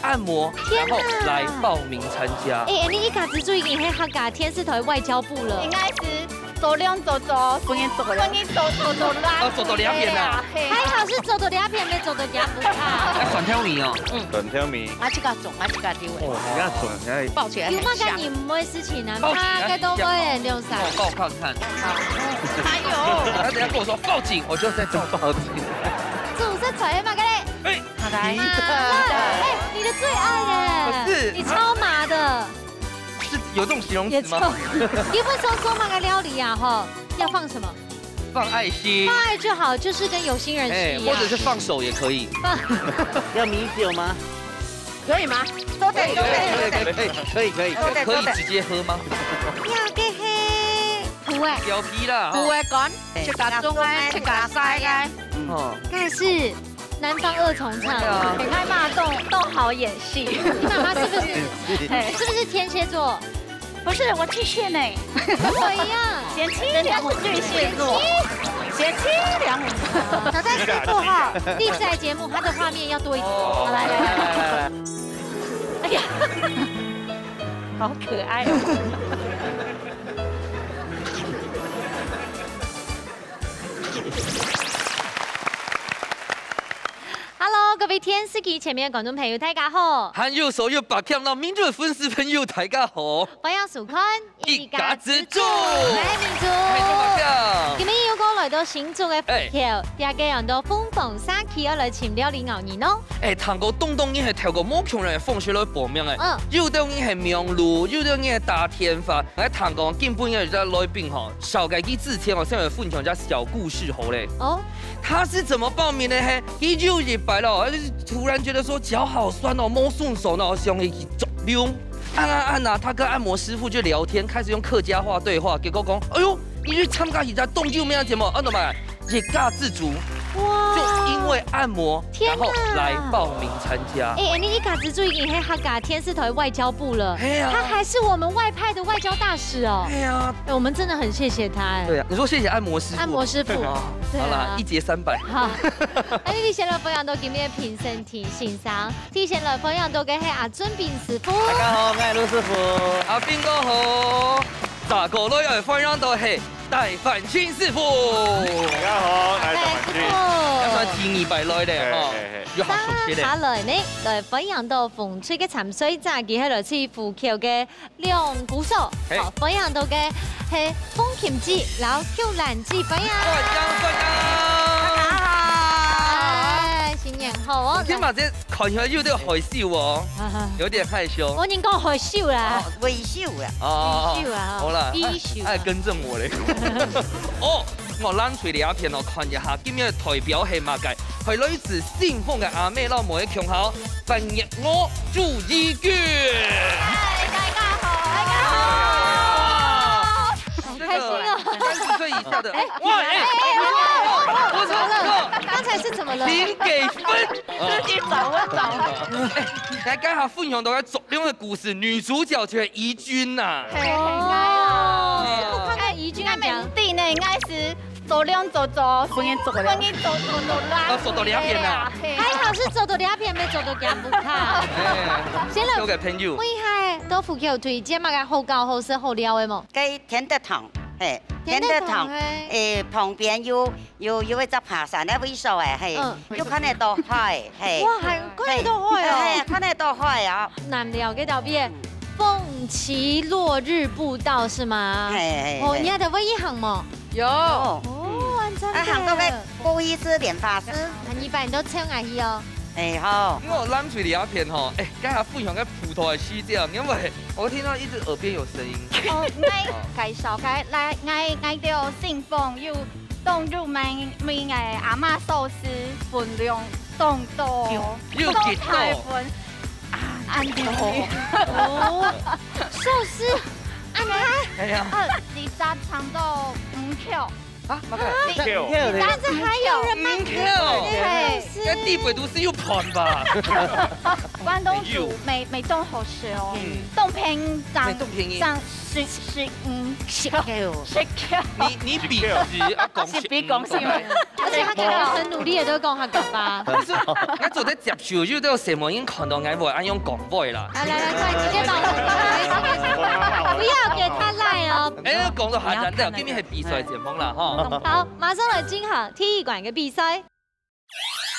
按摩，然后来报名参加。哎，你一家子注意，你黑哈嘎天视台外交部了。应该是走两走走，不愿走啦。走到两边啦。还好是走到两边，没走到两不怕。转挑米哦。转挑米。我这个中，我这个丢。哦，你看准，现在。抱起来。有嘛干你唔会事情啊？他该都会用上。报看看。还有。他等下跟我说报警，我就在这报警。主色彩嘛，干嘞。哎，好来。哎，你的最爱耶。是。你超麻的。是有这种形容词吗？你不说说嘛个料理呀哈，要放什么？放爱心。放爱就好，就是跟有心人士一样。或者是放手也可以。要米酒吗？可以吗？都可以，可以直接喝吗？要给黑苦哎，表皮啦。苦哎干，这个中哎，这个西哎。哦，但是。南方二重唱，你看嘛，都好演戏。你妈妈是不是？是不是天蝎座？不是，我巨蟹呢，跟我一样。贤妻良母，巨蟹座。贤妻良母。小戴师傅哈，第4台节目它的画面要多一点。好来。哎呀，好可爱哦。Hello， 各位天视机前面的观众朋友，大家好。还有所有把看到民主的粉丝朋友，大家好。我要数看一家之主，来民主。今日又过来到新竹的福桥，大家人都疯狂3期要来前了2年咯。哎，堂哥东东已係跳過冇強人嘅風水來報名嘅，有啲已係명路，有啲已係大天法。喺堂哥根本嘅在來賓吼，小家己之前我先有分享一下小故事好嘞。哦，他是怎麼報名的？嘿，一入白了，突然覺得說腳好酸哦，摸順手呢，想去走溜。按啊，他跟按摩師傅就聊天，開始用客家話對話，結果講，哎呦，你去參加一家凍酒咩節目？怎麼辦？一家之主。哇！就因為按摩，然後來報名參加。哎，你一家子注意，你黑哈嘎天視台外交部了。他還是我們外派的外交大使哦。對啊，我們真的很謝謝他。哎，對啊，你說謝謝按摩師傅。按摩師傅。好啦，1節300。好。你先來分享到今日評審提欣賞，提前來分享到嘅係阿尊彬師傅。大家好，我係陸師傅。阿彬哥好。大個都要分享到係戴范清師傅。大家好，戴范清。咁啊，天意白來咧，哦，要學熟悉咧。下來呢，來分享到風吹嘅沉水站，佢係來自福橋嘅兩鼓手，好分享到嘅係風琴子，然後跳蘭子分享。分享。大家好，新年好哦。今日這看起來有點害羞哦，有點害羞。我應該害羞啦，微笑啊。哦，微笑啊，好啦，微笑。哎，更正我咧。哦。我冷水兩片我看一下，今日代表係乜嘅？係來自信豐嘅阿妹老妹強校，份日我注意卷。大家好，大家好。好開心啊！30歲以下的，哇！不錯，剛才是怎麼了？請給分。自己找我找。大家下分享到嘅逐樣嘅故事，女主角就係怡君呐。哦，我看看怡君那邊地呢，應該是。走兩走走，分一走啦。走到兩邊啦。還好是走到兩邊，沒走到兩不怕。先來，交給朋友。我係到福橋推薦嘛個好高好食好料的冇？喺天德堂，係天德堂，旁邊有一隻爬山嘅位數誒，係，看得到海，係。哇，係看得到海哦。係，看得到海啊。南寮嘅道邊，鳳岐落日步道是嗎？係。哦，你喺度揾一行冇？有。行到嘅高醫師蓮花山，一般都唱下去哦。誒好。因為我冷水兩片吼，誒，家下分享嘅葡萄係西這樣，因為我聽到一直耳邊有聲音。哦，介紹嘅，嚟到信豐要凍入名嘅阿媽壽司，分量凍多，要幾多？安條。哦，壽司，安排。係啊。自扎長到5條。啊，但是還有人賣5條，是该地北都是又盘吧？关东煮每栋好吃哦，冻平长你比时啊讲是比讲是而且他感觉很努力的都讲他讲吧。我做在接受就都有什么已经看到俺不按用讲话啦。来，快直接把我不要给他赖哦。哎，讲到下站，今天系比赛前锋啦哈。好，马上来进行体育馆嘅比赛。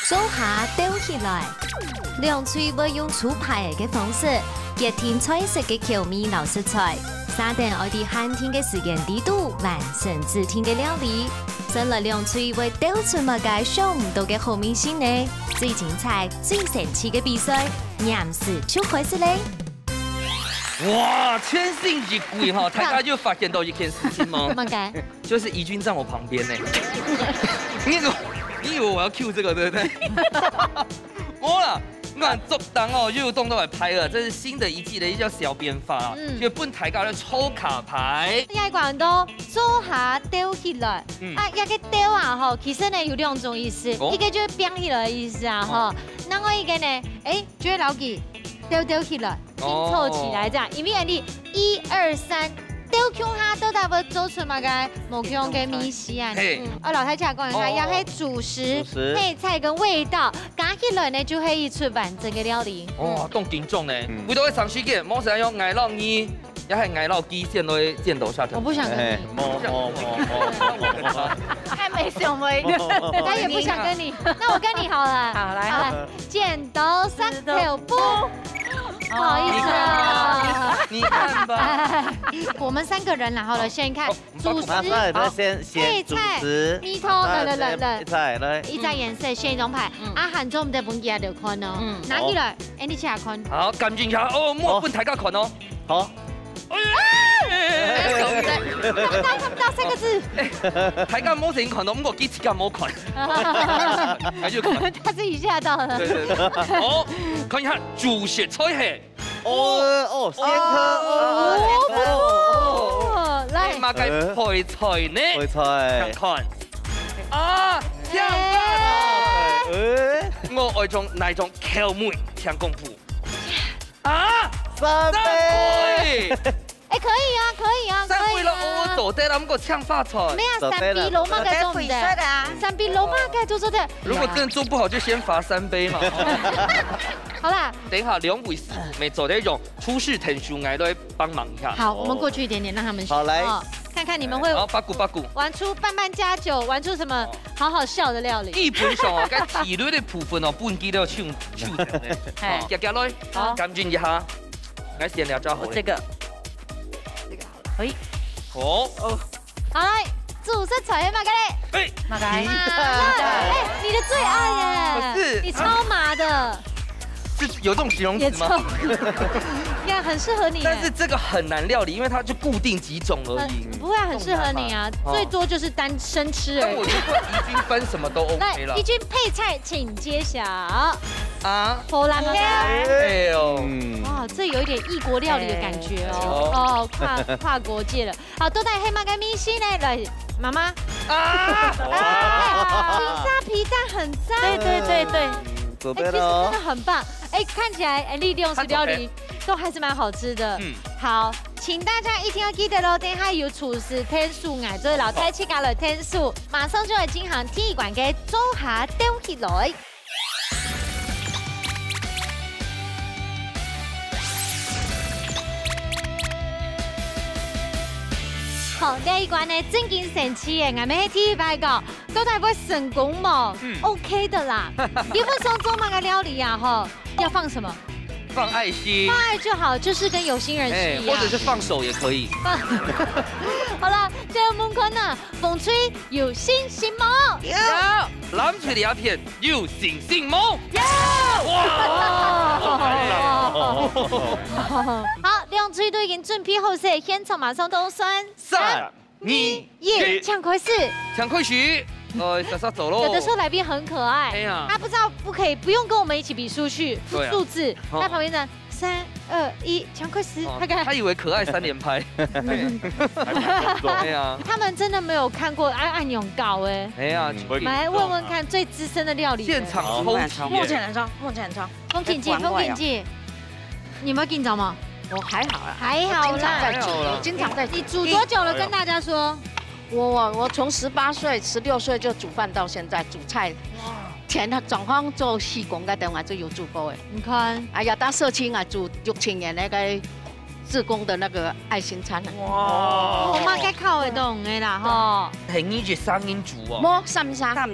手下丢起来，两嘴要用粗排嘅方式，结添彩色嘅球面流食材，撒定我哋寒天嘅時間地度，完成自天嘅料理。真係兩嘴會丟出乜嘅想唔到嘅好明星呢？最精彩、最神奇嘅比賽，啱時就開始咧！哇，千幸一歸哈，大家就發現到一件事情嗎？乜嘅？就是怡君在我旁邊呢。你以為我要 Q 這個對不對？冇啦。那做當哦，又動都來拍了，這是新的一季的一叫小編法啊，就本台教咧抽卡牌。一講到做下丟起來，啊，一個丟啊吼，其實呢有兩種意思，一個就是變起來的意思啊吼，另外一個呢，覺得老記丟起來，拼湊起來這樣，因為你1、2、3。丟腔下都大部做出嘛個木腔嘅米線啊，老太姐講下，要係主食、配菜跟味道加起來呢，就可以出完整嘅料理。哇，咁緊張呢？為到去嘗試嘅，冇想用矮烙衣，也係矮烙機先來箭頭下頭。我不想跟你，還沒想會，他也不想跟你，那我跟你好了。好來，剪刀石頭布。不好意思啊，你看吧，我們3個人，然後呢，先看主食、配菜、米湯，來，一隻顏色先種牌，啊，韓中唔得本記得看哦，拿起來，你試下看。好，感覺一下哦，莫本大家看哦。好。看不到3個字。大家冇成看到，我幾次間冇看。還是看。他自己嚇到了。對。好，看一下主食菜係。鮮科。來，馬雞配菜呢？配菜。看。啊，香飯。我愛種那種口味香公鋪。啊，3杯。可以啊。3杯咯，我做得啦，咁個槍發菜。咩啊？3杯老媽雞做唔得？3杯老媽雞做得。如果真的做不好，就先罰3杯嘛。好啦，等一下2位師傅沒做那種出世藤樹愛都會幫忙一下。好，我們過去一點點，讓他們好來，看看你們會。好，八股。玩出半加酒，玩出什麼好好笑的料理？基本上哦，該體力的部分哦，本機都要唱的。夾來，好，感覺一下，來先聊招好。這個可以。好，好來，主食菜馬咖喱。馬咖喱。你的最愛耶！不是，你超麻的。是有這種形容詞嗎？呀，很適合你。但是這個很難料理，因為它就固定幾種而已。不會，很適合你啊，最多就是單生吃而已。我覺得怡君分什麼都 OK 了。來，怡君配菜請揭曉。啊，荷蘭料。哎呦，哇，這有一點異國料理的感覺哦。跨國界了。好，都帶黑馬跟米線呢，來，媽媽。啊！冰沙皮蛋很讚。對。其實真的很棒，看起來利用式料理都還是蠻好吃的。好，請大家一定要記得咯，等下有廚師天數嗌咗老太切加了天數，馬上就會進行體育館嘅做下丟起來。好，呢一關呢真經神奇嘅，我們喺體育牌講都係會成功嘛，OK 的啦。基本上做那個料理啊，哈，要放什麼？放愛心。放愛就好，就是跟有心人士一樣。或者是放手也可以。好啦，最後門框呢，風吹有星星夢。有。攬住你一片有星星夢。有。好，兩隊都已經準備好勢，現場馬上都算3、2、1，搶開始。搶開始。稍稍走咯。有的時候來賓很可愛，他不知道不可以，不用跟我們一起比數字，在旁邊呢，3、2、1，抢快10，快看。他以为可爱3连拍。哎呀，他们真的没有看过按勇告哎。哎呀，来问问看最资深的料理。现场抽题。目前来说，风景姐，你有没有紧张吗？我还好啦，还好啦，经常在煮。你煮多久了？跟大家说。我从18岁、16岁就煮饭到现在，煮菜。前状况做4公嘅電話就有煮過嘅。你看，哎呀，當社青啊，煮6000元那個志工的那個愛心餐啊。哇！我媽該靠會動嘅啦，吼。係呢隻3英煮哦。冇三沙，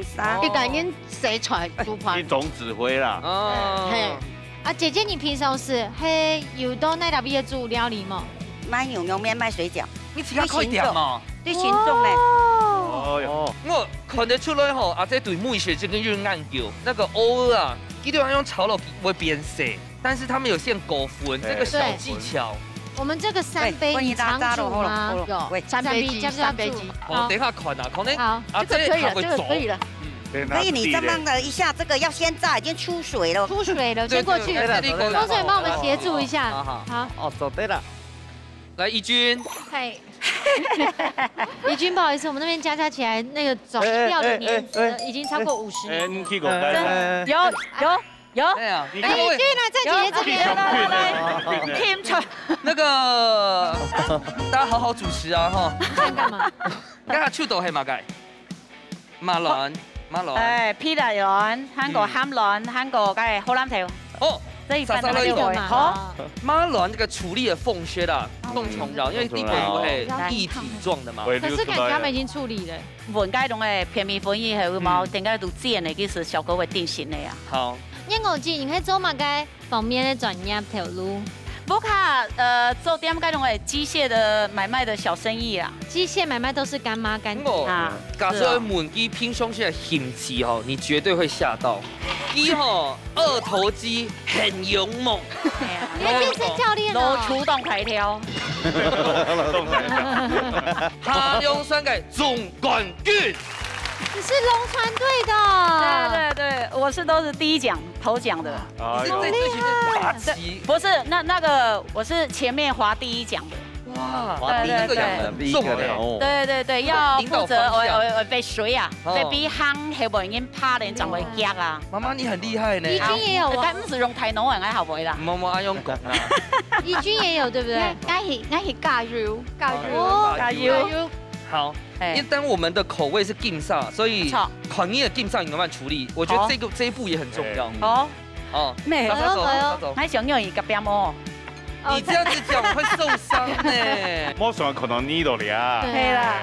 一個人食材煮飯。一種指揮啦。哦。啊，姐姐，你平常時係有到那邊嘅煮料理嗎？賣牛肉麵，賣水餃。你自己開店嘛？對群眾咧。哦，我看得出來吼，阿姐對美食這個有研究。那個蚵啊，基本上用炒肉會變色，但是他們有現狗粉這個小技巧。我們這個3杯你常煮嗎？有，3杯雞。好，等一下看啊，可能好，這個可以了，這個可以了。可以，你這樣的一下，這個要先炸，已經出水了。出水了，先過去。風水幫我們協助一下。好。哦，走對了。來，怡君。嘿。怡君，不好意思，我們那邊加起來那個總料的年資已經超過50年。有。哎呀，怡君來在姐姐這邊，來添菜。那個，大家好好主持啊，哈。想幹嘛？今日出道係乜嘅？馬倫。披薩卵，香港蝦卵，香港梗係好攬條。哦。這一份那個好，馬卵這個處理的鳳靴啦，弄重繞，因為地瓜不會一體狀的嘛。可是感覺他們已經處理了。換街種嘅便秘粉以後冇，點解都煎嘅其實效果會定型嘅呀。好。因我知，你可以做乜嘅方面嘅專業條路？不卡做點解種嘅機械的買賣的小生意啊。機械買賣都是乾媽乾爹啊。假設門機拼上去的形機哦，你絕對會嚇到。雞吼2頭肌很勇猛，你的健身教練哦，出動台跳，哈龍山嘅總冠軍。你是龍船隊的。對，我都是第一獎頭獎的。好厲害。不是，那個我是前面劃第1獎的。哇，滑第一個重的，對，要負責我背水啊，背夯後背已經趴你就會夾啊。媽媽你很厲害呢。怡君也有啊，但唔是用太濃人喺後背啦。冇愛用講啦。怡君也有對不對？我係加油。好，因為當我們的口味是勁煞，所以款音的勁煞你慢慢處理。我覺得這一步也很重要。哦，咩？走。還想用一個邊膜。你這樣子講會受傷呢。我想可能你到了。對啦，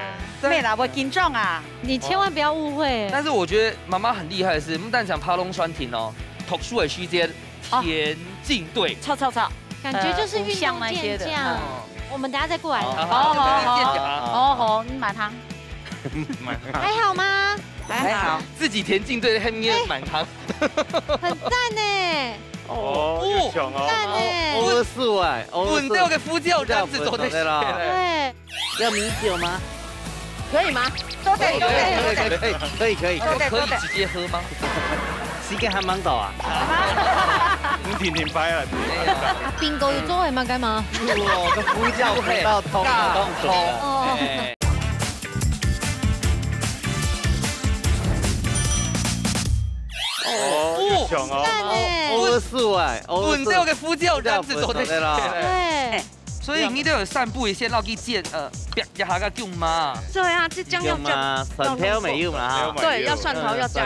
咩啦？我緊張啊！你千萬不要誤會。但是我覺得媽媽很厲害的是，不但講爬龍栓亭哦，讀書的區間田徑隊，操，感覺就是運動健將。我們等下再過來。好，你滿堂。還好嗎？還好。自己田徑隊後面滿堂。很讚呢。哦，強哦。讚呢。54萬，穩掉嘅呼叫這樣子走的。對。要米酒嗎？可以嗎？都可以。可以直接喝嗎？時間還蠻早啊。你天擺啦。邊個要做係乜嘅嘛？我個呼叫聽到通。哦，強哦。54萬，穩掉嘅呼叫這樣子走的。對。所以你都有散步一些，落去見一下個舅媽。對啊，這樣要加蒜頭沒有嘛？對，要蒜頭要加。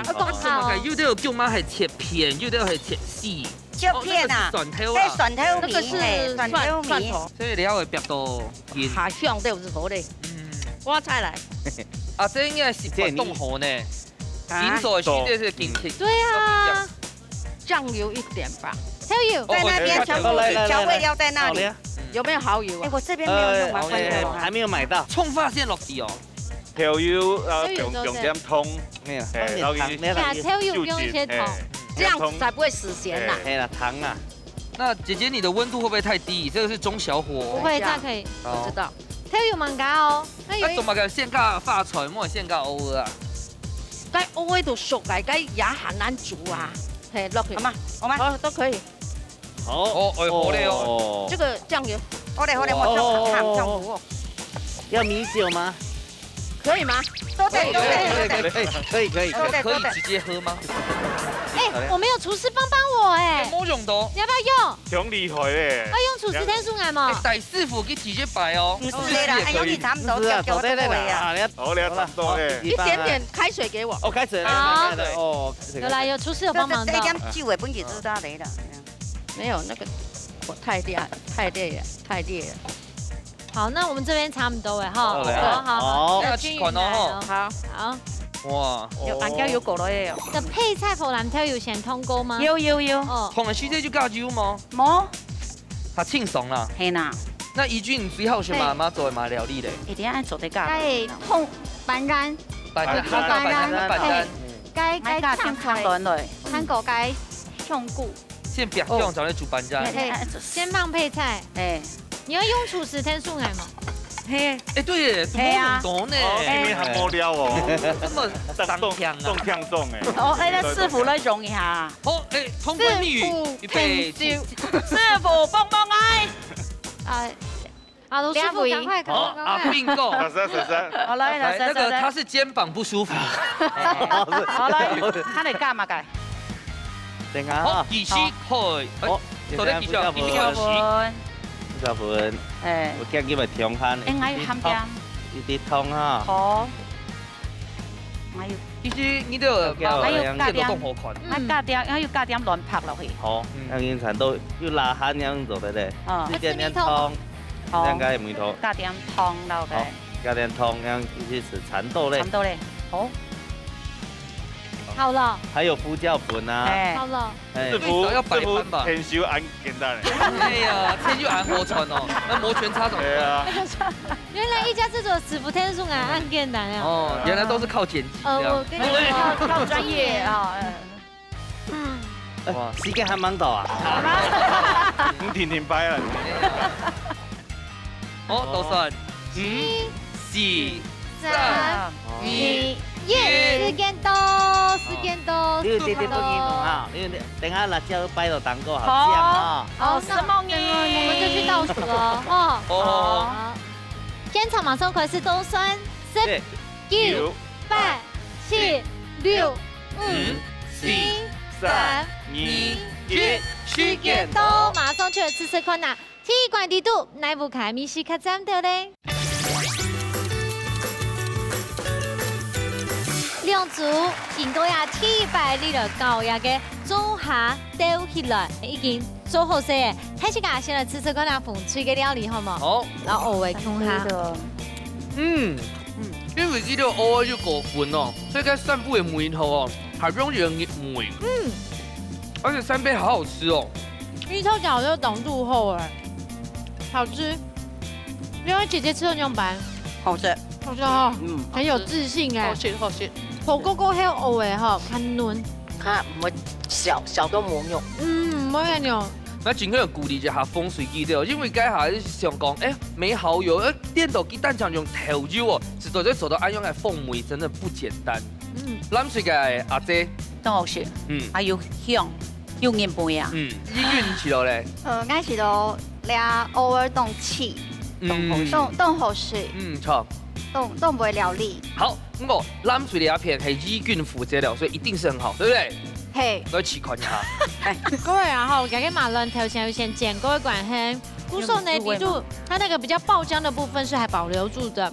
有啲舅媽係切片，有啲係切絲。切片啊？蒜頭啊？蒜頭米，那個是蒜頭。所以你要會煸到見。下香都是好的。我再來。啊，這應該係食凍河呢。緊鎖區這是緊貼。對啊。醬油一點吧。還有在那邊調味料在那裡。有沒有蠔油啊？我這邊沒有用完，還沒有買到。蔥花先落地哦。調油用點通，咩啊？調油用一些糖，這樣子才不會死鹹呐。對了，糖啊。那姐姐你的溫度會不會太低？這個是中小火。不會，這樣可以。我知道。調油蠻高哦。那做乜嘅先加發財，冇先加蚵啊？該蚵喺度熟嚟，該也很難煮啊。係落去。好嘛，好都可以。好哦，哎，好嘞哦。这个酱油好嘞，我烫哦。要米酒吗？可以吗？都得。可以。可以直接喝吗？哎，我没有厨师帮我哎。冇用到。你要不要用？挺厉害的。要用厨师天数眼嘛？戴师傅给直接摆哦。不是啦，哎，有你差不多叫对啊。好嘞，差不多嘞。一点点开水给我。哦，开水。好。哦，有啦，有厨师有帮忙的。这点酒的本就知道你了。没有那个，我太烈了。好，那我们这边差不多哎哈。好，要均匀哦。好。哇，有按胶有过来的哦。这配菜普兰条有先通过吗？有。哦。通了西这就加油吗？冇。他轻松啦。系啦。那怡君，你最好是妈妈做的嘛料理嘞？一定要做得干。该通板然。该唱出来。韩国该香菇。先不要用，找来煮板椒。先放配菜。哎。你要用厨师天数眼吗？嘿，哎对耶，怎么很多呢？里面还无料哦，这么中哎。哦，那个师傅来用一下。好，哎，通关密语，预备，师傅帮忙哎。好，卢师傅赶快。好，阿并购。好来，那个他是肩膀不舒服。好来，他来干嘛个？等下。好，继续开。好，到底几条？小粉，我今日咪通慳，一啲通哈。好。其實你都要加點動火款，加點要加點卵拍落去。好，讓人產到要拉慳樣做得咧，一點點湯，兩個梅頭，加點湯落嘅，加點湯，讓一起吃蠶豆咧。蠶豆咧，好。好了，还有胡椒粉啊，好了，师傅要摆盘吧，天修按简单。哎呀，天修按好穿哦，那摩拳擦掌。对啊。原来一家制作师傅天数按简单啊。哦，原来都是靠剪辑。我跟你说，靠专业啊。哇，时间还蛮到啊。你停摆了。哦，都算。5、4、3、2。耶！时间到，你有点不运动啊，因为等下辣椒摆到蛋糕好香啊。好，什么耶？我们就去倒数了哦。好，现场马上开始都算10、9、8、7、6、5、4、3、2、1，时间到，马上去吃吃看呐。体育馆地图，内部开米西卡站的嘞。两组经过呀700里的高压嘅做下丢起来，已经做好些。开始噶，先来吃吃看那风吹嘅料理好冇？好，然后偶尔看下。因为呢度偶尔要过分哦，所以在散步的门头哦，还容易热梅。而且三杯好好吃哦。芋头饺就懂入后哎，好吃。另外姐姐吃的牛排，好吃。好吃哦，很有自信哎。好吃。火锅锅还有藕诶哈，很嫩，它唔会小都冇用。唔会嘅牛。那真可能鼓励一下风水机掉，因为家下想讲，没蚝油，电到鸡蛋酱用头油哦，制作这手到安用来凤梅真的不简单。咱水嘅阿姐，都好食，还有香，又黏肥啊。怡君吃到咧？我吃到俩偶尔动气，动好食。错。都不会料理。好，我咱水的阿片系怡君负责了，所以一定是很好，对不对？嘿，我期看一下。各位，然后改个马轮头前有先剪，各位管黑。菇寿呢，底住它那个比较爆浆的部分是还保留住的。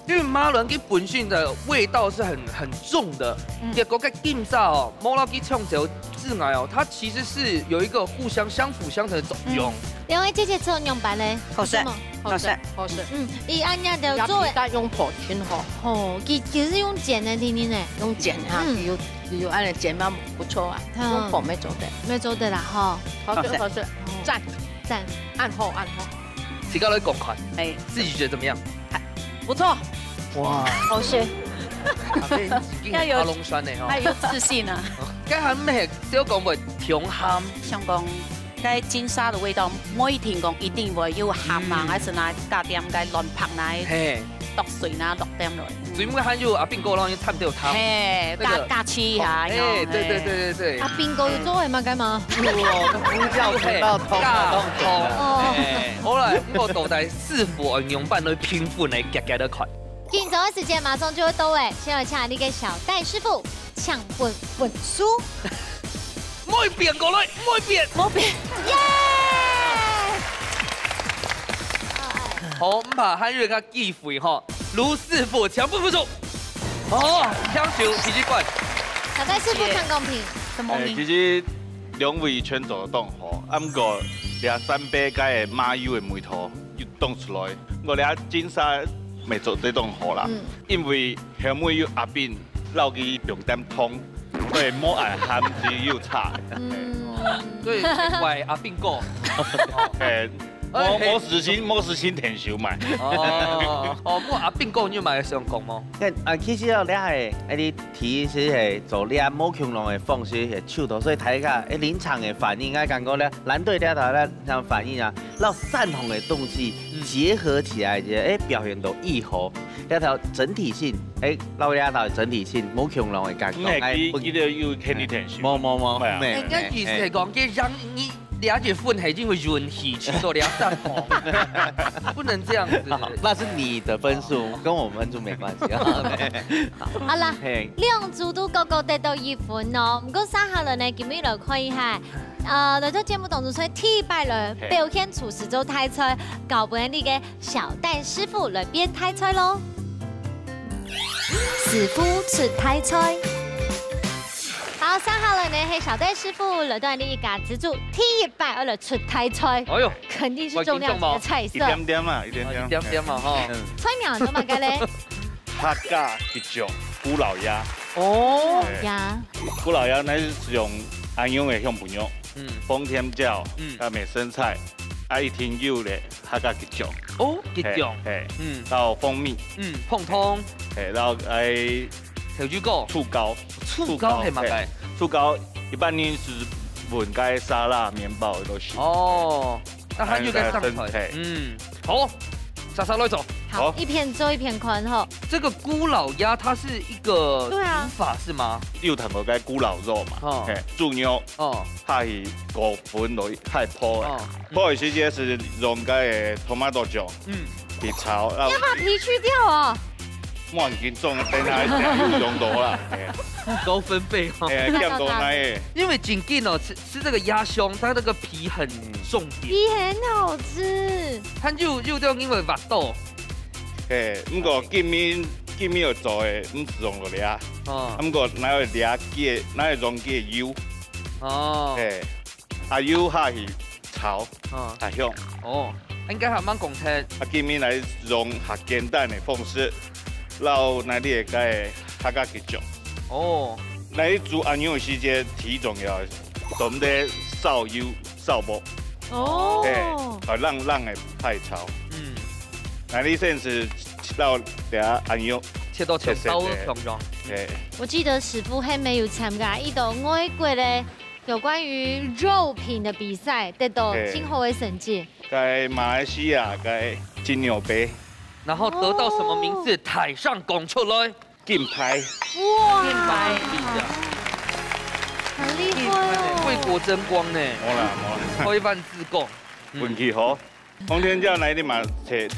因为马轮跟本身的味道是很重的，结果个金炸哦，摸到去冲酒之外哦，它其实是有一个互相相辅相成的作用。两位姐姐做牛排嘞？好吃，好吃。伊安家的做，用破圈哈。哦，其实用剪的，听听呢，用剪哈，有按了剪嘛不错啊。用破没做的，没做的啦哈。好吃，赞，按后。提高了公款，自己觉得怎么样？不错。哇，好吃。要有龙酸的哈，要有自信啊。该还咩小讲袂甜咸，像讲。该金沙的味道，每一天讲一定会有咸啊，还是拿加点该乱拍来，剁碎呐，剁点落。水母还有阿炳哥，然后又掺掉汤。嘿，加气下。哎，对。阿炳哥有做会吗？干嘛？呼叫配到通通。好啦，我倒在4副应用版来评分来夹得快。竞走的时间马上就会到位，先来请你给小戴师傅抢稳输。每遍过来，每遍，耶！好，唔怕汉月甲机会吼，卢师傅抢不出。哦，抢球奇迹怪。小戴师傅看公平，什么名？其实2位全走得动好，啊，不过俩3杯介的马油的梅头又动出来，我俩金沙未做得动好啦，因为后尾有阿炳老去用点通，所以冇爱含只又差。对，怪阿炳哥。冇事情填手嘛。我阿炳哥你买上讲吗？其實有倆係你提示係做倆冇強龍嘅方式係手頭，所以睇下臨場嘅反應，我感覺咧藍隊倆頭咧像反應啊，讓3項嘅東西結合起來嘅，表現到愈好。倆頭整體性，老倆頭整體性冇強龍嘅感覺。佢哋要聽你填手。冇。人家意思係講嘅讓你。了解分还因为运气去做了3红，不能这样子。那是你的分数，跟我们分数没关系。好啦，2組都各得到1分哦。唔過3下輪呢，今日就可以係來到節目當中，所以替拜了表現廚師做台菜，搞本你嘅小戴師傅來編台菜咯。師傅出台菜。好，3下輪呢係小戴師傅來到你家自助替拜而來出台菜，哎呦，肯定是重量級的菜色。一點點嘛哈。菜苗怎麼解咧？客家一種古老鴨。哦。古老鴨乃是用安陽的香粉肉，豐甜椒，加美生菜，一天有咧客家一種。哦，一種。然後蜂蜜。碰通。然後調豬膏。醋膏。醋膏係乜嘅？醋膏一般呢是混該沙拉、麵包都行。哦，那它就該上菜。好，莎莎來走。好，一片做一片寬哈。這個古老鴨它是一個煮法是嗎？有談過該古老肉嘛，豬肉，它是5分落太破了，破的時間是用該 tomato 醬，去炒。你要把皮去掉啊？我已經種，等下又用到啦，高分貝哦，見到那因為緊緊哦，吃這個鴨胸，它那個皮很重點，皮很好吃，它又都因為滑豆，不過見面要做的，唔是用落倆，不過哪有倆嘅，哪有用嘅油，油下去炒，香，應該還蠻講聽，見面來用下簡單的方式。撈那啲嘅客家嘅種，那啲煮安陽嘅時間最重要，懂得燒油燒木，讓嘅太炒，那啲先是撈啲安陽，切到切刀狀狀。我記得師傅係沒有參加一道外國的有關於肉品的比賽，得到今後的成績。在馬來西亞嘅金牛杯。然後得到什麼名字？台上講出來，金牌。哇！金牌，很厲害，為國爭光呢。冇啦，開飯自貢。運氣好，風天椒嚟啲嘛，切。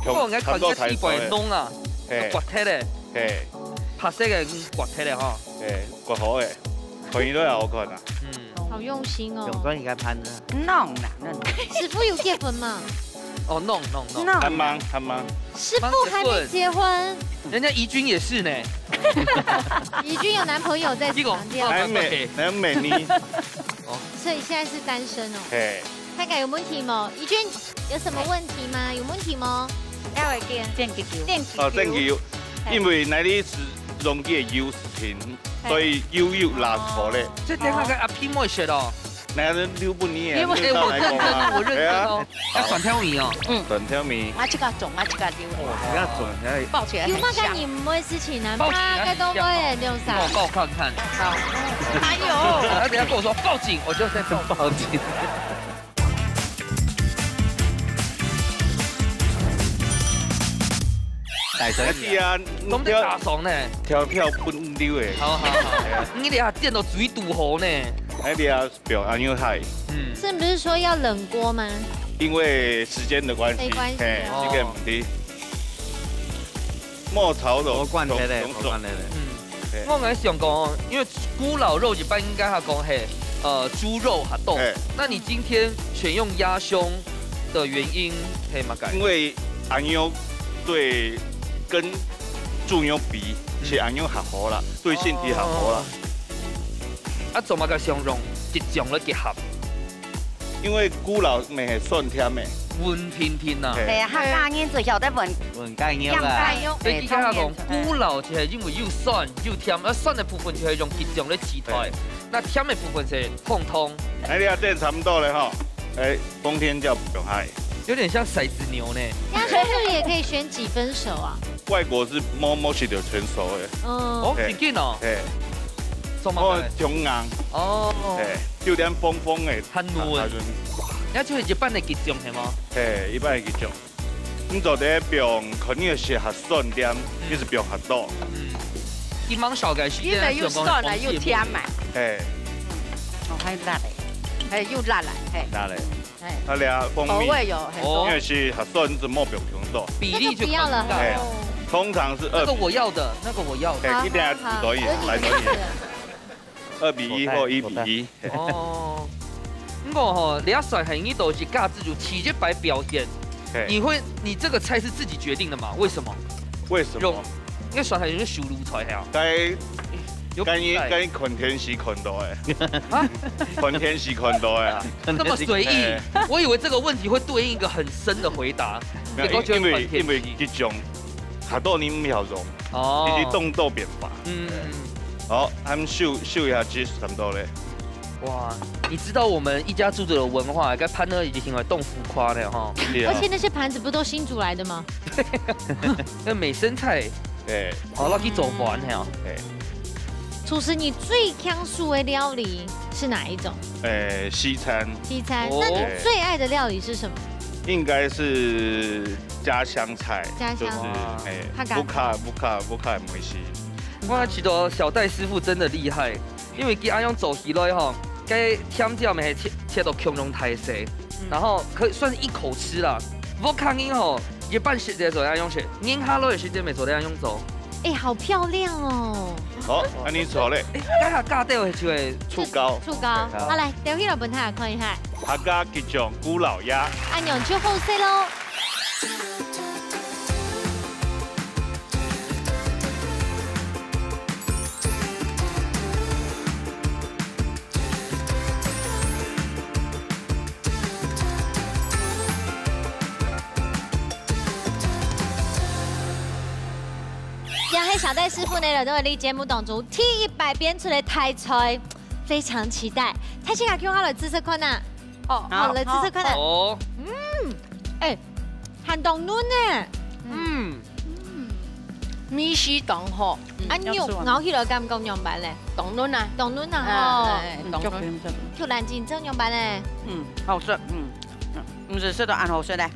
我應該看個鐵櫃弄啊，掘鐵咧，拍攝嘅掘鐵咧嗬。掘好嘅，佢都有好看啊。好用心哦。用專應該攀的。弄啦，師傅有結婚嗎？哦，弄，很忙。師傅還沒結婚，人家怡君也是呢。怡君有男朋友在場地，很美呢。所以現在是單身哦。看看有問題嗎？怡君有什麼問題嗎？有問題嗎？要會電球，因為那裡是用嘅油食品，所以油辣火咧。即係點解阿 P 冇食哦？那個溜不腻啊！因為我認真哦，要短條米哦。短條米。我這個種，我這個溜。比較準，抱起來很香。有乜嘅唔會事情啊？八個都會用晒。我報看看。好。還有。他等下跟我說報警，我就在報警。大生意啊，我们在打爽呢，跳本溜的。好，你俩电到水肚河呢？哎，你啊，表安牛海。是不是说要冷锅吗？因为时间的关系，没关系，这个问题。莫潮肉，我灌起来，我来想讲，因为古老肉一般应该他讲嘿，猪肉哈豆。那你今天选用鸭胸的原因，嘿嘛改？因为安牛对跟猪牛比，是安牛较好啦，对身体较好啦。啊，怎么个形容一种的结合？因为古老咪系酸甜的。温甜甜呐，係啊，客家人最曉得聞芥葉啦。你而家講古老就係因為又酸又甜，而酸的部分就係用吉種嚟取代，那甜的部分是碰通。哎，你啊，這差不多了哈。哎，冬天叫永海，有點像骰子牛呢。鸭胸是不是也可以選幾分熟啊？外國是摸起就全熟的。哦，幾勁哦。哎，我中硬。哦。哎，有點風的。很嫩。那就是一般的吉種係嗎？嘿，一般的吉種。咁就咧用肯定是較酸點，你是用較多。金芒小雞是。因為又酸啦又甜嘛。嘿。哦，還辣的，係又辣啦，係。辣的。係。佢哋蜂蜜。口味有很多。因為是較酸，就莫用強多。比例就不要了。通常是2。那個我要的，那個我要的。一定要可以，來可以。2比1或1比1。哦。我吼，你要选很一道是尬自主体育白表演，你这个菜是自己决定的吗？为什么？为什么？因为选很就是修路菜呀。该困天时困到的，啊，困天时困到的，那么随意，我以为这个问题会对应一个很深的回答。因为这种很多你唔晓用，你是动作变化。好，他们秀一下这差不多嘞。哇，你知道我们一家住着的文化，该潘呢已经成为动浮夸了哈。而且那些盘子不都新煮来的吗？那美生菜，对，好，Lucky 走环哈。厨师，你最强数的料理是哪一种？西餐。西餐，那你最爱的料理是什么？应该是家乡菜，就是不卡的美食。我觉得小戴师傅真的厉害。因为佢安用做起来吼，该甜椒咪系切到强浓太细，然后可以算是一口吃啦。我看因吼，一般时间做安用吃，腌下落的时间咪做安用做。哎，好漂亮哦！好，安尼做咧。哎，下加掉的就系醋膏。醋膏，好来，掉起来本台看一下。客家吉种古老鸭。按用就好食咯。小戴师傅呢，都会伫节目当中T100编出来台菜，非常期待。蔡先生，好了，紫色款呐。哦，好了，紫色款呐。哦。哎，很冻嫩呢。米丝冻好。啊，肉咬起来敢唔敢样板咧？冻嫩啊，冻嫩啊，冻嫩。突然间这样板咧。好食，唔是食到按好食咧。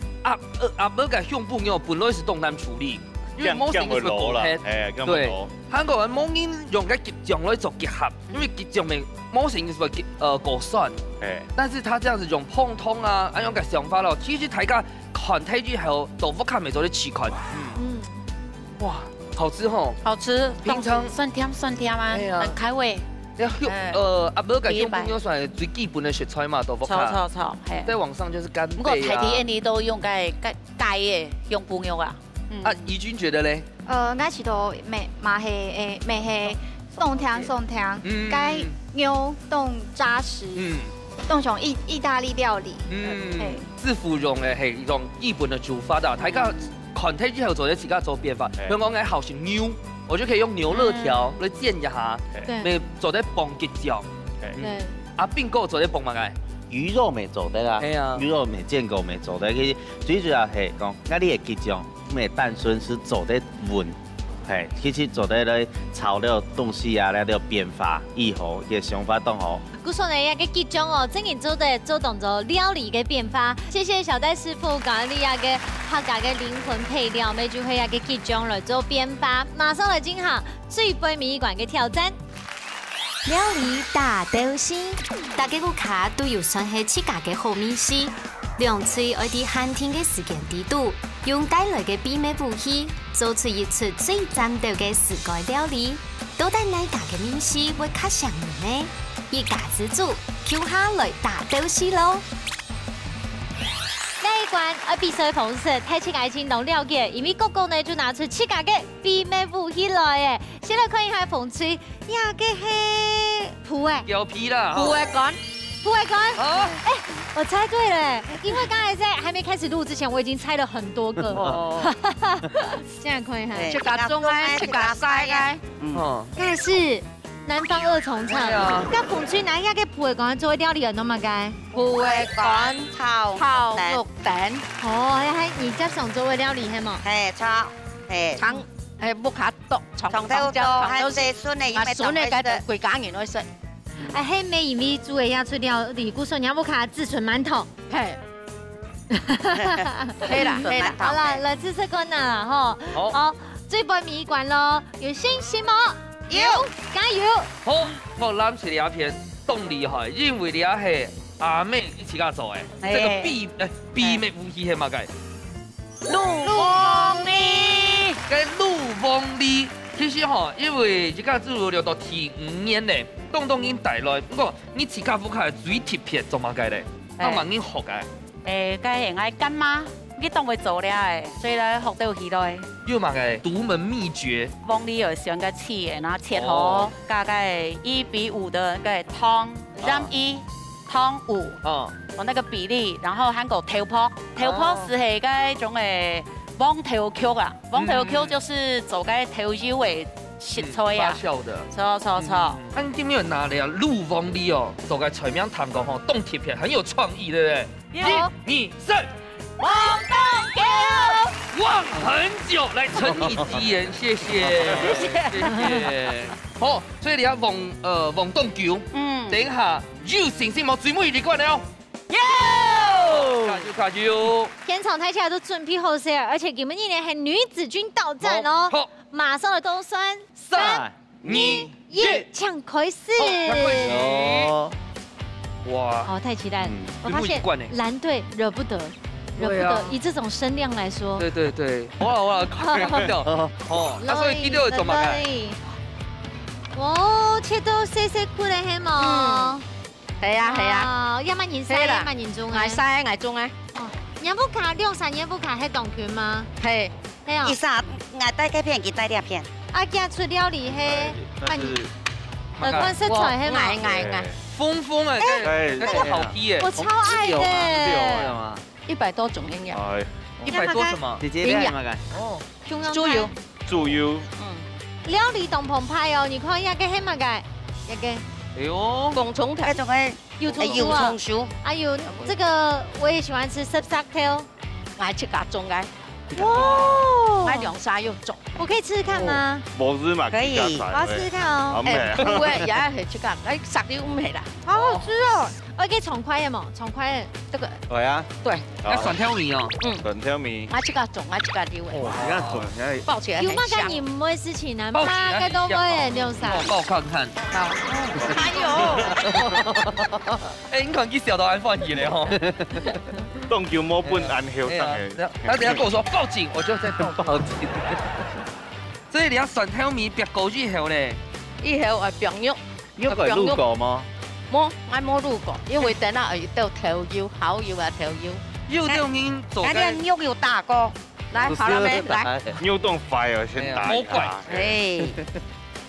要甲向本哦，本来是冻难处理。因为某些是狗黑，对，韩国人某人用个吉酱来做结合，因为吉酱咪某些是狗蒜，但是他这样子用碰通啊，用个想法咯，其实大家看睇住后豆腐卡咪做啲吃款，哇，好吃吼，好吃，平常酸甜啊，很开胃。阿伯个用本有算最基本的食材嘛，豆腐卡，炒，在网上就是干贝啊。不过台铁印尼都用介的用本用啊。怡君觉得嘞？我是都嘛系冻甜，该牛冻扎实，冻上意大利料理。自芙蓉的系一种基本的煮法的，大家看睇之后做啲自家做变法。香港嘅好是牛，我就可以用牛肋条来煎一下，咪做啲蹦吉酱。啊，并个做啲蹦乜嘅？鱼肉没做得啦，鱼肉没见过没做得，其实最主要系讲，你的吉酱。蛋笋是做得稳，嘿，去做在咧炒了东西啊，咧了变化以后嘅想法都好。古说呢，一个集中哦，真人做的做动作料理嘅变化。谢谢小戴师傅讲你那个客家嘅灵魂配料，每就会一个集中来做变化。马上来进行最杯谜馆嘅挑战。料理大斗士，大家顾客都有算係自家嘅好美食。兩嘴愛啲限定嘅時間地度，用帶來嘅秘密武器，做出一出最戰鬥嘅世界料理。到底哪家嘅美食會較上癮呢？一家之主，叫下來大鬥士咯！第一關比賽方式睇自家先懂了解，因為哥哥呢就拿出自家嘅秘密武器來嘅。先來看一下風吹，呀嘅係蒲誒，貂皮啦，不會講。不會講，哎，我猜對了，因為剛才在還沒開始錄之前，我已經猜了很多個。現在看一下，去打中哎，去打西哎。剛才是南方二重唱，那風吹哪一個不會講做料理人都嘛該？不會講炒肉蛋。哦，係你接上做嘅料理係冇？係炒，長木卡多，長頭多，係細筍嘅，啊筍嘅嘅貴家人愛食。哎，黑妹因為煮嘅要出料理，古說你要不卡自存饅頭。嘿，可啦，好啦，來試試看啦，吼。好，最杯謎館咯，有信心嗎？有，加油！好，我攬起兩片凍厲害，因為你係阿妹一起家做嘅，這個秘密武器係乜嘅？陸鳳梨，嘅陸鳳梨。其實吼，因為這個煮料到第5年咧，當已經帶來，不過你自家屋企水貼片做乜嘅咧？當慢已經學嘅。該用愛乾媽，你當會做了誒，所以咧學到起來。有乜嘅獨門秘訣？鳳梨要上個切，然後切好，加個1:5的個湯，讓1湯5，我那個比例，然後還有頭泡，頭泡是係嗰種誒。黃頭曲啊，黃頭曲就是做cái頭油嘅食材啊，發酵的，錯。啊，你點樣拿嚟啊？陸鳳梨哦，做個全面糖果吼，凍貼片很有創意，對不對？1、2、3，黃凍橋，望很久，來承你吉言，謝謝。好，所以你要黃凍橋，等一下有信心冇最尾一關了。加油！現場睇起來都準備好些，而且今年係女子軍到戰哦。好，馬上嚟倒數3、2、1，搶開始！哇！哦，太期待了！我發現藍隊惹不得，以這種聲量來說。對，我看到。哦，所以第6做乜嘅？哦，切到細細塊嘅係冇？係啊，一蚊現曬，1萬現中啊！捱曬捱中啊！哦，年不卡用3年不卡係凍卷嗎？係，係啊。伊啥捱帶個片，佢帶兩片。啊，家出料理係，關色彩係嘛？捱。豐啊，那個好低耶！我超愛的。100多種營養。係。100多什麼？姐姐練乜嘅？哦，豬油。料理東澎派哦，你看一個係乜嘅？一個。哎呦，公蟲頭，仲係油蔥酥。哎呦，這個我也喜歡吃濕濕條。愛吃加種嘅。哇！愛兩沙又種。我可以試試看嗎？可以，我要試試看哦。唔會，也係吃加，哎，殺啲唔係啦。好好吃哦！我可以重快嘅嘛，重快嘅。這個。對啊。對。要蒜條米哦。蒜條米。愛吃加種，愛吃加料嘅。你看筍，你看。爆起來有乜嘅你唔會事情啊？八個都會用晒。爆看看。好。哎呦！哎，你看佢笑到眼翻熱咧嗬。凍叫冇半眼曉得嘅。他等下跟我說報警，我就在報警。所以你要蒜條米煸過以後咧，以後係煸肉。你有滷過嗎？冇，我冇滷過，因為等下要到頭油、蠔油啊頭油。肉都已經做嘅。肉要大個，來好了沒？來。牛凍快哦，先打一下。哎。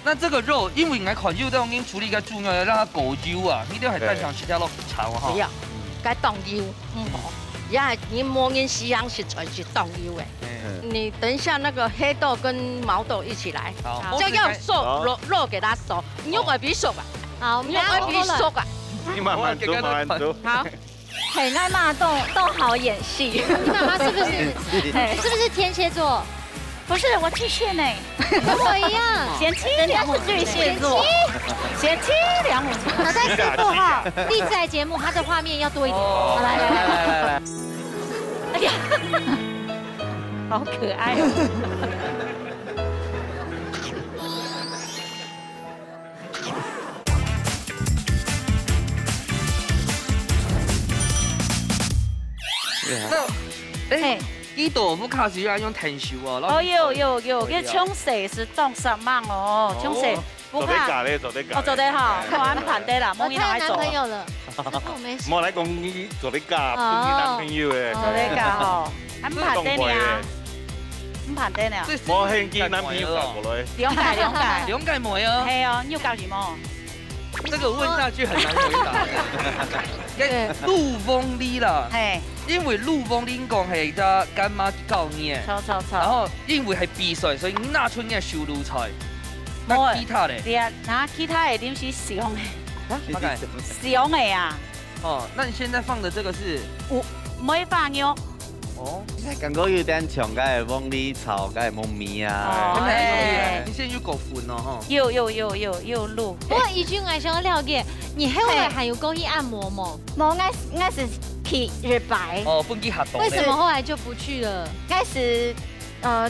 那這個肉，因為我款肉都已經處理個重要，要讓它夠油啊，你都係帶上去加落炒哈。不要，該凍油唔好。也係你摸緊西洋食材是凍油嘅。你等一下那個黑豆跟毛豆一起來，就要熟肉給它熟，肉係必熟啊。好，肉係必熟啊。你慢慢做，慢慢做。好。很愛罵都好演戲。你媽媽是不是天蠍座？不是我巨蟹呢，跟我一样，贤妻良母巨蟹座，贤妻良母。脑袋师傅哈，励志来节目，它的画面要多一点。来，哎呀，好可爱哦。那，哎。呢度不卡是要用藤樹啊？哦，有，個沖蛇是當10萬哦，沖蛇不怕。做得假。哦，做得好，我安排的啦，我太男朋友了。我沒事。莫來講你做得假，幫你男朋友嘅。做得假吼，安排的呀。安排的呀。我興見男朋友搞過來。了解沒啊？係啊，你要搞什麼？這個問下去很難回答。陸風哩啦。係。因為陸風林講係只乾媽教你，然後因為係比賽，所以拿出嘅收入菜。那其他咧？對啊，那其他的點是上嘅？上嘅啊？哦，那你現在放的這個是？沒放肉。哦，感覺有點像嗰個鳳梨炒，嗰個糯米啊。哦，你現在又夠寬咯，嗬。有錄。不過怡君，我想了解，你後來還有過去按摩嗎？我是。去日白哦，不去學懂。為什麼後來就不去了？開始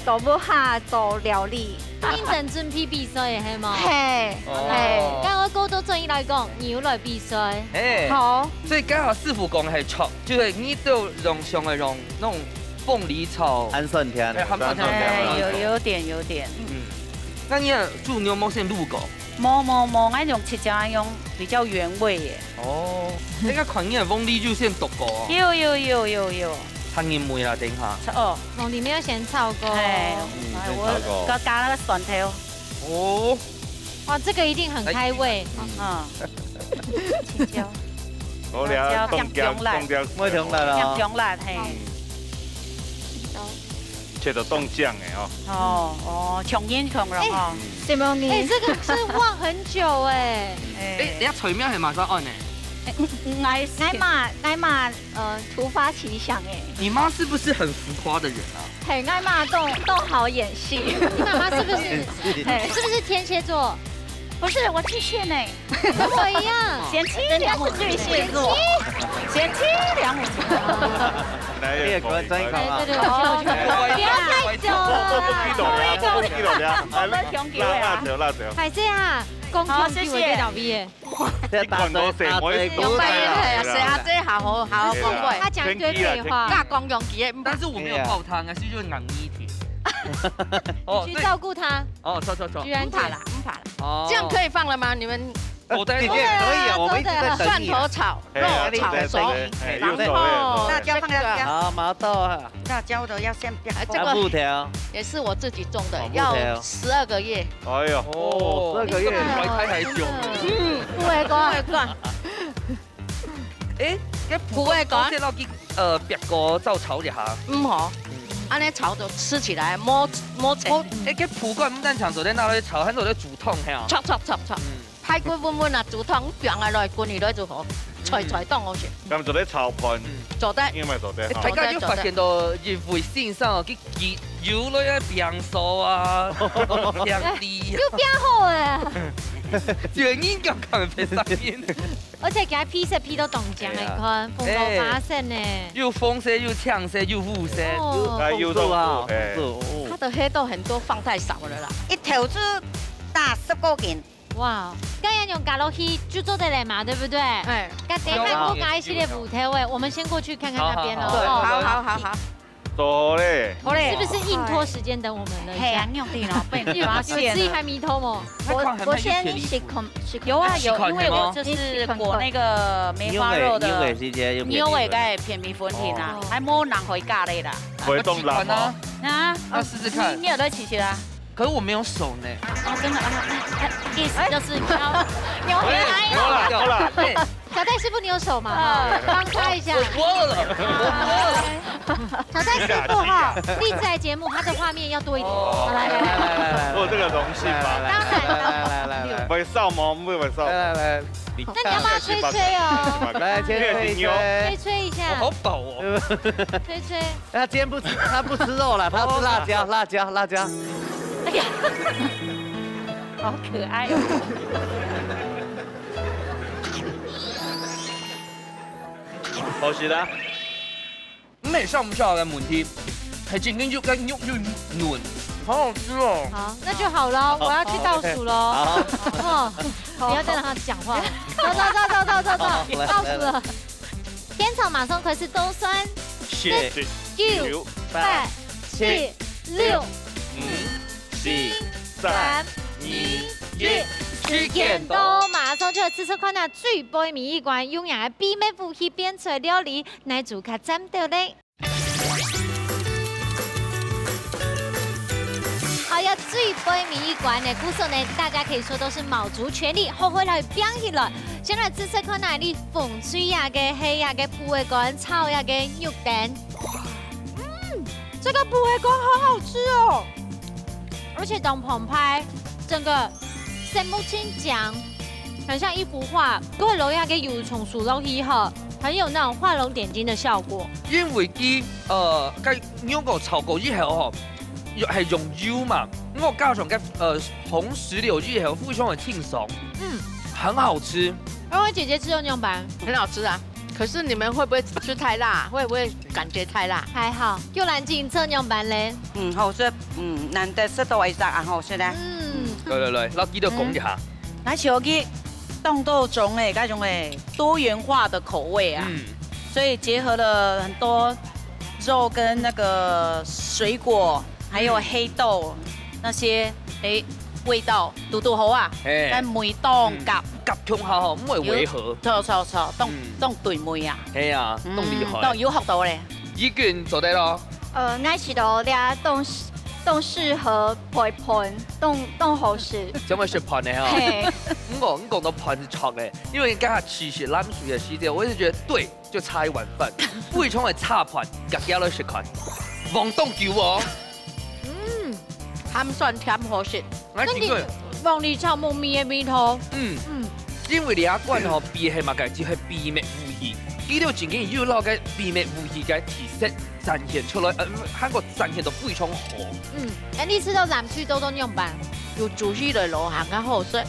都不下做料理，變成真批比賽係嘛？係。咁我高到正義來講，你要來比賽。好。所以剛好師傅講係錯，就是你都用上係用那種鳳梨炒。韓酸甜。有點。那你煮牛毛先滷過？冇，我用切椒用比較原味嘅。哦，呢個款嘅鳳梨就先剁過。有。หั่鹽梅啦，等下。哦，鳳梨沒有先炒過。我加那個蒜頭。哦。哇，這個一定很開胃。青椒。好了，凍椒，冇凍辣咯。凍辣係。切到凍醬嘅哦，重煙強咯嗬。什麼你？哎，這個是忘很久哎。哎，你隨便係馬上按呢？艾瑪，突發奇想哎。你媽是不是很浮誇的人啊？嘿，艾瑪都好演戲。你媽媽是不是天蠍座？不是，我巨蟹呢。跟我一樣。贤妻良母巨蟹座。贤妻良母。呢個真係對，不要太久了。辣椒。係這樣，公公叫我嘅老味。大嘴用白煙係啊，食下這下好講貴。他講對廢話。加公用幾嘅，但是我沒有泡湯啊，是就硬一點。去照顧他。哦，走。居然不怕了。哦，這樣可以放了嗎？你們？可以啊，我們一直在等你。蒜頭炒，肉炒熟，然後辣椒放下去。好，毛豆啊。辣椒的要先這個布條也是我自己種的，要12個月。哎呦，12個月，懷胎還久。不會講。誒，cái 不會講。即係攞啲白果就炒一下。好。安尼炒就吃起來摸切。誒，cái 葡萄唔單長做咧，拿來炒，喺度咧煮湯係啊。炒。排骨燜啊，煮湯變下來滾起來就好，菜當好食。咁做啲炒盤。做得。應該做得。大家就發現到熱微線上啲油類啊變數啊，變啲。又變好誒。原因咁講喺上面。而且佢披薩披到凍漿嚟看，風光發生呢。又風色又嗆色又霧色，又都啊。它的黑豆很多放太少了啦，一頭豬打10個斤。哇，剛才用咖喱雞就做得來嘛，對不對？哎，等下我加一系列補條味，我們先過去看看那邊咯。好。做嘞，是不是硬拖時間等我們了？嘿，用電腦被發現。有吃一盤米頭嗎？我先洗有，因為我就是裹那個梅花肉的，牛尾蓋片米粉條啊，還冇人可以加你啦。會凍爛嗎？啊，試試看。你有在起啦？可是我沒有手呢。哦，真的意思就是有了。小戴師傅，你有手嗎？幫他一下。我忘了。小戴師傅哈，勵志來節目，它的畫面要多一點。來，我這個榮幸吧。當然。會掃嗎？不會掃。來。力。那你要帮他吹吹哦，来，先吹一下。好饱哦，吹。他今天他不吃肉了，他吃辣椒。哎呀，好可爱哦。好食啦。没上不下来问题，还今天就该用软，好好吃哦。好，那就好了，我要去倒数喽。好，不要再让他讲话。走，倒数了。天草马上开始都酸。7、9、8、7、6、5、4、3、2、1。时间到，马上就要吃出看到最杯面一罐用人的秘密武器变出料理，来做卡针对嘞。好，要最杯面一罐的故事呢，大家可以说都是卯足全力，好好来变起来。先来吃吃看哪里风吹呀个黑呀个布的干炒呀个肉蛋。这个布的干好好吃哦，而且当澎湃，整个。神木青酱，很像一幅画，各位楼下给油葱酥肉以后，很有那种画龙点睛的效果。因为佢牛角炒過之後係用油嘛，咁我加上紅石榴之後，非常的清爽，很好吃。因為姐姐吃肉牛板很好吃啊。可是你们会不会吃太辣？会不会感觉太辣？还好，又蓝景吃牛板咧。好食，難得食到味道啊，好食咧。來，我記得講一下。來小去凍豆種誒，嗰種誒多元化的口味啊，所以結合了很多肉跟那個水果，還有黑豆那些味道，嘟好啊，跟梅凍夾中下吼，唔會違和。錯，凍對梅啊。係啊，凍厲害。凍有學到咧。已經做得咯。那是到倆冻适合陪盤，凍好食。想咪食盤咧嗬？我講到盤是錯嘅，因為家下吃些冷水嘅時間，我就覺得對，就差一碗飯。非常嘅差盤，夾夾嚟食看。黃凍球哦。鹹酸甜好食。我聽過。黃梨炒木米嘅味道。因為你阿罐吼秘係嘛嘅，就係秘密武器。記到前幾要攞嘅秘密武器嘅特色展現出來，韓國展現到非常好。你吃到南區都用板，有煮起來落行較好食。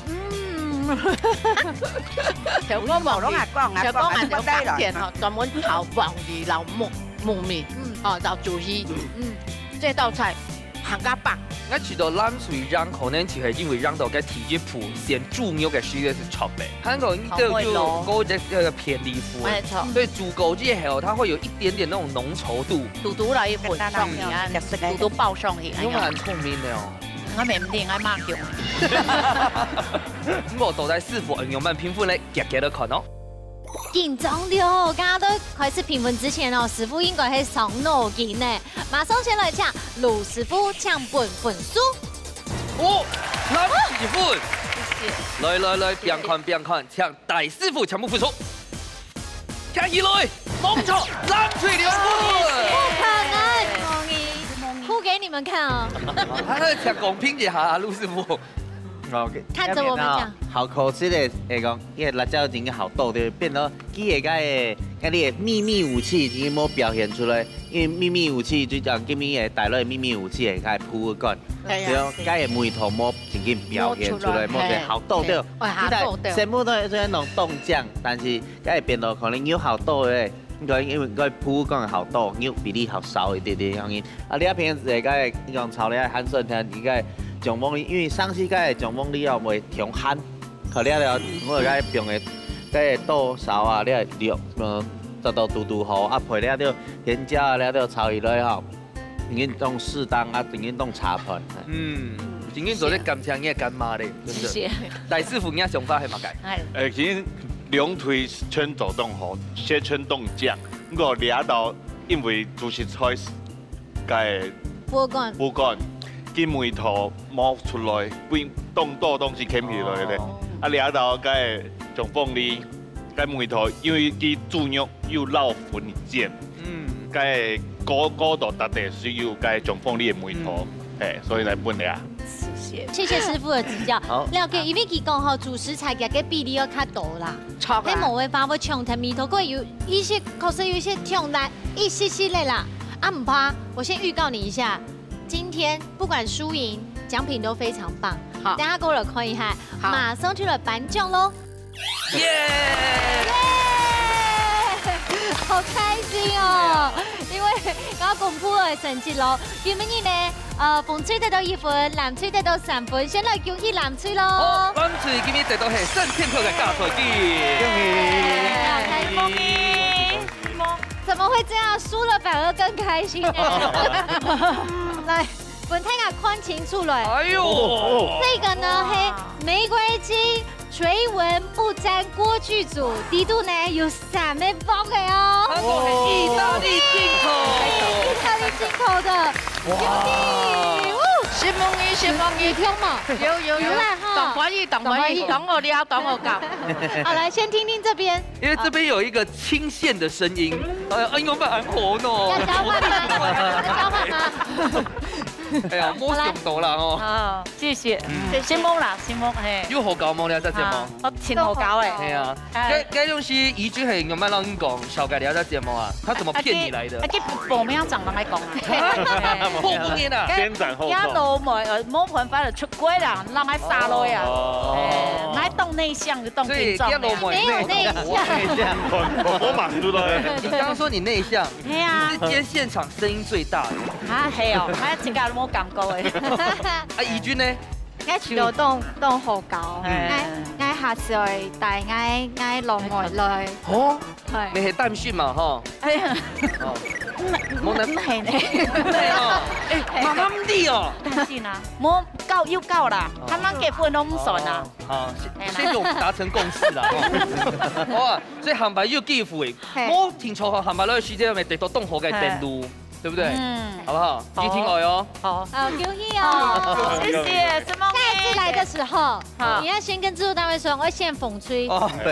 小哥冇攏係講，小哥係有甘甜哦，專門炒黃梨撈木米，撈煮起。這道菜行較棒。我知道冷水讓可能就係因為讓到嘅體積譜先煮肉嘅時間是錯的，韓國就嗰隻偏離譜，沒錯，所以煮夠之後，它會有一點點那種濃稠度。嘟來混送去啊，嘟爆送去。你蠻聰明的哦。我明定愛罵佢。我都在師傅應用版評分咧，夾夾的看哦。緊張了，剛剛都開始評分之前哦，師傅應該係上腦筋呢。馬上先來搶盧師傅搶分數。那幾分？謝謝。來，邊看，搶大師傅搶分數。加一來，冇錯，冷水2分。不可能，哭給你們看哦。佢搶公平一下，盧師傅。看着我們講，好口吃的會講，因為辣椒整個好豆對，變到佢嘅你嘅秘密武器已經冇表現出來，因為秘密武器最講今年嘅大陸秘密武器係開鋪個幹，對，佢嘅梅頭冇正經表現出來，冇嘅好豆對，全部都係嗰種凍醬，但是佢係變到可能有好豆嘅。因為佢鋪講好豆，肉比例好少一點點，咁樣。啊，你一平時佢講炒你韓順聽，而家醬檬因為上次佢醬檬你又袂調鹹，佢了我佢用嘅佢豆勺啊，你係熱嘟好，啊配了了甜椒了了炒起來吼，已經當適當啊，已經當茶盤。已經做啲咁香嘅乾媽咧，真的。大師傅嘅想法係乜嘅？其實兩腿全做凍好，先全凍醬，我掠到因為就是菜嘅補乾，見梅頭摸出來，變凍多東西濺起來咧。啊掠到嘅種鳳梨，嘅梅頭因為佢煮肉要撈粉煎，嘅嗰度特地需要嘅種鳳梨嘅梅頭，所以來本掠。谢。谢谢师傅的指教。了解，因为佢讲吼，主食材嘅比例要较大啦。喺某位爸爸抢藤米头，过有一些可是有一些抢来一些些类啦。啊唔怕，我先预告你一下，今天不管输赢，奖品都非常棒。好，等下给我看一下，马上去了颁奖喽。耶！好开心哦，因为刚刚公布了成绩咯。今日呢，鳳翠得到1分，藍翠得到3分，先來恭喜藍翠咯。好，藍翠今日得到係3000票嘅加台機，恭喜！怎麼會這樣？輸了反而更開心呢？來，我們睇下看清楚來。哎呦，這個呢係玫瑰金。垂紋不沾锅具組，底度呢有3枚包嘅哦。韓國係意大利進口，意大利進口的，兄弟，先幫你聽嘛，有啦哈，懂華語，懂我了，懂我搞。好，來先聽聽這邊，因為這邊有一個清線的聲音，英文版很紅哦。要交換嗎？要交換嗎？哎呀，摸上到啦哦！好，謝謝，先摸啦，先摸，嘿。有好搞摸了，只節目。我前好搞誒。係啊，這東西怡君係用乜讓你講？小改了只節目啊，他怎麼騙你來的？佢報名長人來講啊。後半年啊，先斬後奏。一路冇辦法就出軌啦，讓佢殺落啊。買動內向就動緊張。沒有內向。我滿足了。你剛剛說你內向，係啊，你是今天現場聲音最大的。啊係哦，我真係冇感覺誒。啊，怡君呢？我就當好搞，我下次去，但係我落外來。哦，係。你係單身嘛？嗬。哎呀。冇能唔係你。係哦。誒，媽媽唔啲哦。單身啊，冇夠要夠啦，啱啱結婚都唔順啊。好，先用達成共識啦。好啊，所以行牌要幾乎嘅。我聽錯行牌嗰個時間咪地到東河嘅電路。對不對？好不好？一聽我喲。好，恭喜哦！謝謝，怎麼？下一次來的時候，你要先跟製作單位說，我先風吹，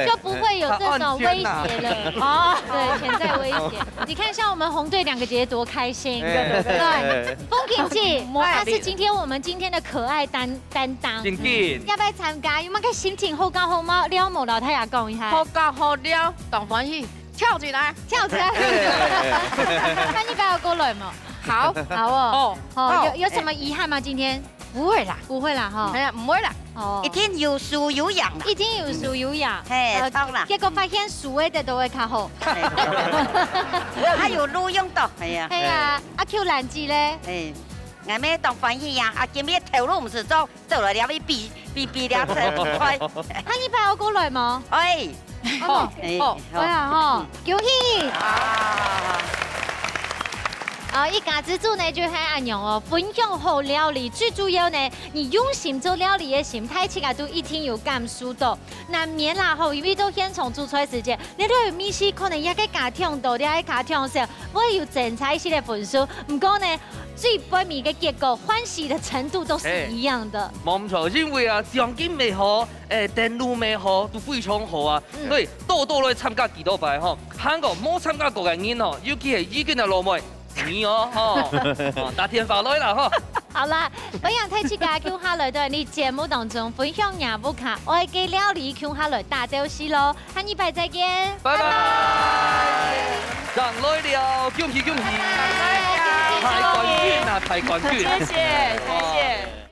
就不會有這種威脅了。哦，對，潛在威脅。你看，像我們紅隊2個姐姐多開心，對不對？風景記，他是今天我們今天的可愛擔當。景記，要不要參加？有冇個心情好高好貓撩冇老太爺講一下？好高好撩，當歡喜。跳起來，跳起來！那你不要過來嘛？好，好哦。哦，有什麼遺憾嗎？今天不會啦，不會啦，哈。哎呀，唔會啦。哦，一天有輸有贏，一天有輸有贏。嘿，錯啦。結果發現輸的都會較好。還有錄用到，係啊。係啊，阿 Q 蘭子咧。誒，我咩當歡喜呀？阿今日頭路唔是做了了比了成快。那你不要過來嗎？哎。哦，哎呀哈，恭喜！一家之主呢就係安樣哦，分享好料理，最主要呢，你用心做料理嘅心態，大家都一定有感受到。難免啦，吼，因為都現場煮出來時間，你都有米絲可能也個家庭到，你喺家庭時，會有精彩些嘅分數。唔過呢，最背面嘅結果，歡喜的程度都是一樣的。冇錯，因為啊，獎金未好，電路未好，都非常好啊。所以多多來參加幾多擺吼，韓國冇參加過嘅人吼，尤其係已經係老妹。你哦，吼，打電話來啦，吼。好啦，我想睇自家Q下來對你節目當中分享廿部卡，我嘅料理Q下來大雕師咯，下禮拜再見，拜拜。上來了，恭喜恭喜，來了，太冠軍啊，太冠軍，謝謝謝謝。